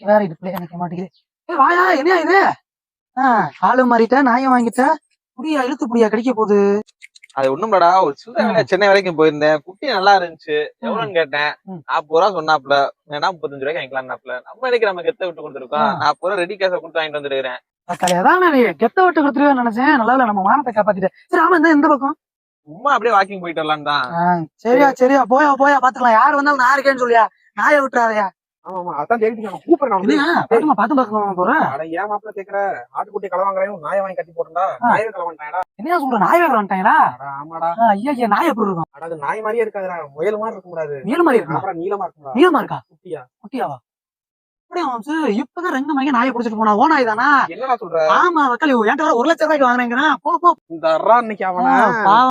வேற இடுப்புல எனக்கு மாட்டேங்குது. வாயா என்னையா இது? ஆளு மாறிட்ட, நாயம் வாங்கிட்ட, புடியா இழுத்து புடியா கடிக்க போகுது. அது ஒண்ணும் இல்லடா, ஒரு சின்ன வேலை சென்னை வரைக்கும் போயிருந்தேன். குட்டி நல்லா இருந்துச்சு, எவ்வளவுன்னு கேட்டேன். 40 ரூபா சொன்னாப்ல. வேணா 35 ரூபாய்க்கு வாங்கிக்கலாம்னாப்ல. நம்ம இன்னைக்கு நம்ம கெத்த விட்டு கொடுத்துருக்கோம். 40 ரூபா ரெடி கேஷ கொடுத்து வாங்கிட்டு வந்துருக்கேன். அதான் நீ கெத்த விட்டு கொடுத்துருவேன்னு நினைச்சேன். நல்லா நம்ம மானத்தை காப்பாத்திட்டேன். சரி ஆமா, இந்த பக்கம் சும்மா அப்படியே வாக்கிங் போயிட்டு வரலாம் தான். சரியா போயா பாத்துக்கலாம். யாரு வந்தாலும் நான் இருக்கேன்னு சொல்லியா, நாயை விட்டுறாதயா. ஆமா அதான் தேடிட்டு கூப்பிடுறேன். பாத்து போறேன். ஏன் மாப்பிள்ள கேக்குற? ஆட்டுக்குட்டி களவாங்கறையும் நாயை வாங்கி கட்டி போட்டா நாயை களவாண்டாடா. என்ன சொல்ற, நாய் வேலை வந்துட்டாங்களா? ஆமாடா. ஐயா நாய் எப்படி இருக்கும்? அதாவது நாய் மாதிரியே இருக்காதுடா, முயல் மாதிரி இருக்க கூடாது. நீல மாதிரி இருக்கும். அப்புறம் நீளமா இருக்கும்டா. நீளமா இருக்கா? குட்டியாவா? இப்பதான் 2 மணிக்கு நாயை புடிச்சிட்டு போனா. ஓ நாய் தானா? என்னடா சொல்ற? ஆமா வக்காலி, என்கிட்ட 1 லட்சம் ரூபாய்க்கு வாங்கினேங்கிறா. போ இந்த இன்னைக்கு அவன